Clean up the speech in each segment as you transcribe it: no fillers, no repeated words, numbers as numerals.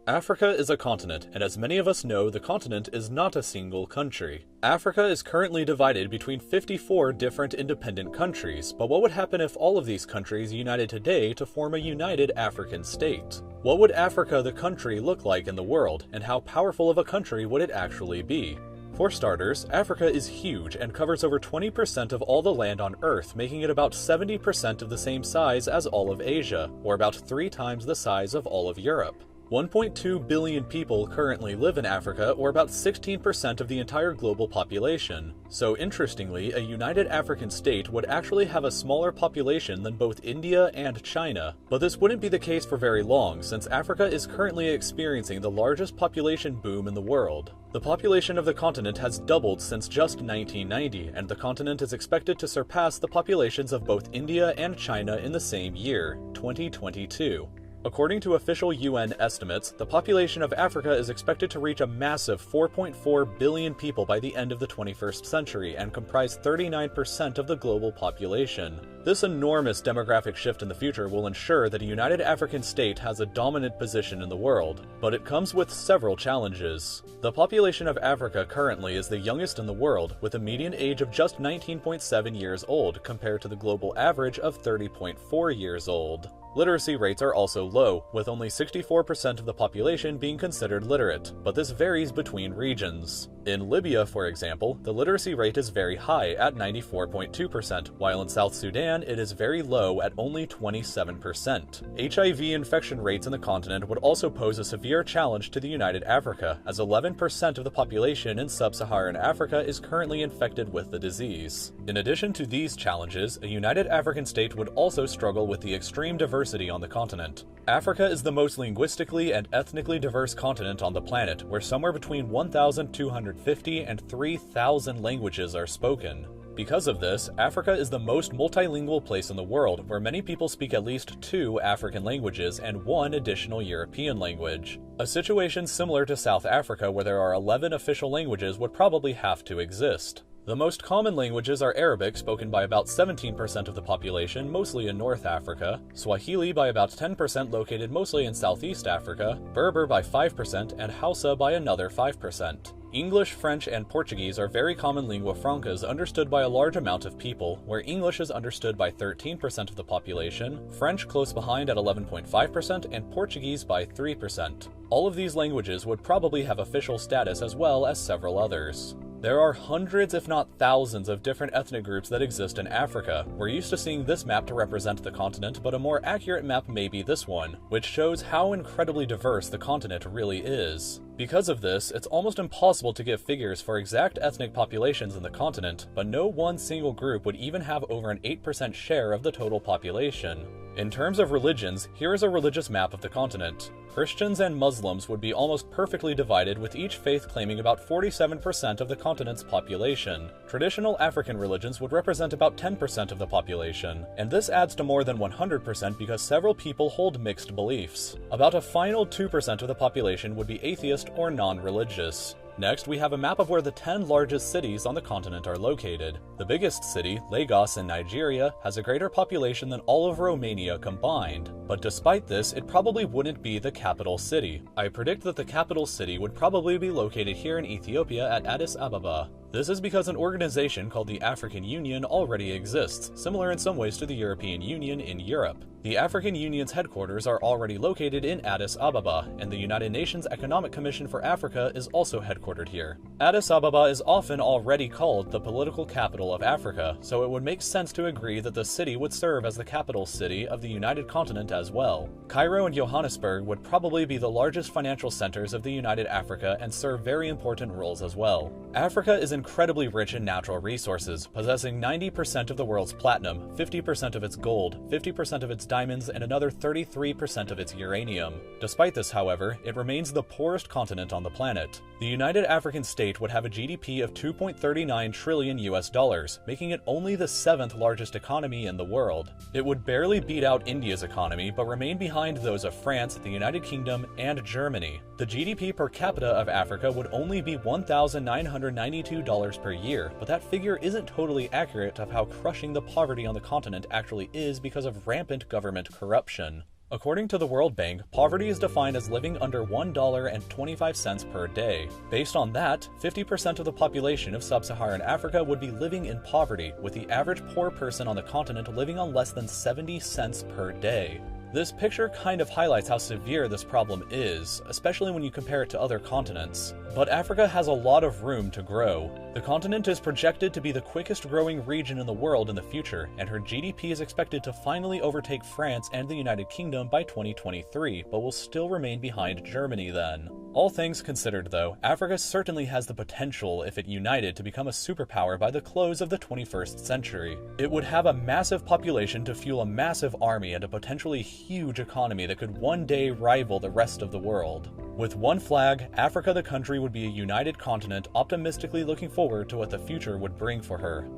Africa is a continent, and as many of us know, the continent is not a single country. Africa is currently divided between 54 different independent countries, but what would happen if all of these countries united today to form a united African state? What would Africa the country look like in the world, and how powerful of a country would it actually be? For starters, Africa is huge and covers over 20% of all the land on Earth, making it about 70% of the same size as all of Asia, or about 3 times the size of all of Europe. 1.2 billion people currently live in Africa, or about 16% of the entire global population. So interestingly, a united African state would actually have a smaller population than both India and China. But this wouldn't be the case for very long, since Africa is currently experiencing the largest population boom in the world. The population of the continent has doubled since just 1990, and the continent is expected to surpass the populations of both India and China in the same year, 2022. According to official UN estimates, the population of Africa is expected to reach a massive 4.4 billion people by the end of the 21st century and comprise 39% of the global population. This enormous demographic shift in the future will ensure that a united African state has a dominant position in the world, but it comes with several challenges. The population of Africa currently is the youngest in the world, with a median age of just 19.7 years old compared to the global average of 30.4 years old. Literacy rates are also low, with only 64% of the population being considered literate, but this varies between regions. In Libya, for example, the literacy rate is very high at 94.2%, while in South Sudan it is very low at only 27%. HIV infection rates in the continent would also pose a severe challenge to the United Africa, as 11% of the population in sub-Saharan Africa is currently infected with the disease. In addition to these challenges, a united African state would also struggle with the extreme diversity on the continent. Africa is the most linguistically and ethnically diverse continent on the planet, where somewhere between 1,250 and 3,000 languages are spoken. Because of this, Africa is the most multilingual place in the world, where many people speak at least 2 African languages and 1 additional European language. A situation similar to South Africa, where there are 11 official languages, would probably have to exist. The most common languages are Arabic, spoken by about 17% of the population, mostly in North Africa, Swahili by about 10% located mostly in Southeast Africa, Berber by 5%, and Hausa by another 5%. English, French, and Portuguese are very common lingua francas understood by a large amount of people, where English is understood by 13% of the population, French close behind at 11.5%, and Portuguese by 3%. All of these languages would probably have official status as well as several others. There are hundreds if not thousands of different ethnic groups that exist in Africa. We're used to seeing this map to represent the continent, but a more accurate map may be this one, which shows how incredibly diverse the continent really is. Because of this, it's almost impossible to give figures for exact ethnic populations in the continent, but no one single group would even have over an 8% share of the total population. In terms of religions, here is a religious map of the continent. Christians and Muslims would be almost perfectly divided, with each faith claiming about 47% of the continent's population. Traditional African religions would represent about 10% of the population, and this adds to more than 100% because several people hold mixed beliefs. About a final 2% of the population would be atheist or non-religious. Next, we have a map of where the 10 largest cities on the continent are located. The biggest city, Lagos in Nigeria, has a greater population than all of Romania combined. But despite this, it probably wouldn't be the capital city. I predict that the capital city would probably be located here in Ethiopia at Addis Ababa. This is because an organization called the African Union already exists, similar in some ways to the European Union in Europe. The African Union's headquarters are already located in Addis Ababa, and the United Nations Economic Commission for Africa is also headquartered here. Addis Ababa is often already called the political capital of Africa, so it would make sense to agree that the city would serve as the capital city of the United Continent as well. Cairo and Johannesburg would probably be the largest financial centers of the United Africa and serve very important roles as well. Africa is incredibly rich in natural resources, possessing 90% of the world's platinum, 50% of its gold, 50% of its diamonds, and another 33% of its uranium. Despite this, however, it remains the poorest continent on the planet. The United African State would have a GDP of 2.39 trillion US dollars, making it only the 7th largest economy in the world. It would barely beat out India's economy, but remain behind those of France, the United Kingdom, and Germany. The GDP per capita of Africa would only be $1,992 per year, but that figure isn't totally accurate of how crushing the poverty on the continent actually is because of rampant government corruption. According to the World Bank, poverty is defined as living under $1.25 per day. Based on that, 50% of the population of sub-Saharan Africa would be living in poverty, with the average poor person on the continent living on less than 70 cents per day. This picture kind of highlights how severe this problem is, especially when you compare it to other continents. But Africa has a lot of room to grow. The continent is projected to be the quickest growing region in the world in the future, and her GDP is expected to finally overtake France and the United Kingdom by 2023, but will still remain behind Germany then. All things considered though, Africa certainly has the potential, if it united, to become a superpower by the close of the 21st century. It would have a massive population to fuel a massive army and a potentially huge economy that could one day rival the rest of the world. With one flag, Africa the country would be a united continent, optimistically looking forward to what the future would bring for her.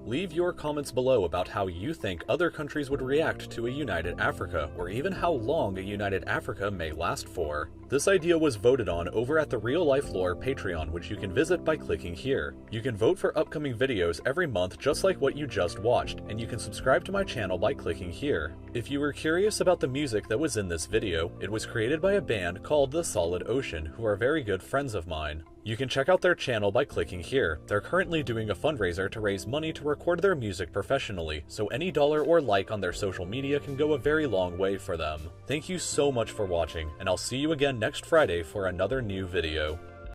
Leave your comments below about how you think other countries would react to a united Africa, or even how long a united Africa may last for. This idea was voted on over at the Real Life Lore Patreon, which you can visit by clicking here. You can vote for upcoming videos every month just like what you just watched, and you can subscribe to my channel by clicking here. If you were curious about the music that was in this video, it was created by a band called The Solid Ocean, who are very good friends of mine. You can check out their channel by clicking here. They're currently doing a fundraiser to raise money to record their music professionally, so any dollar or like on their social media can go a very long way for them. Thank you so much for watching, and I'll see you again next Friday for another new video.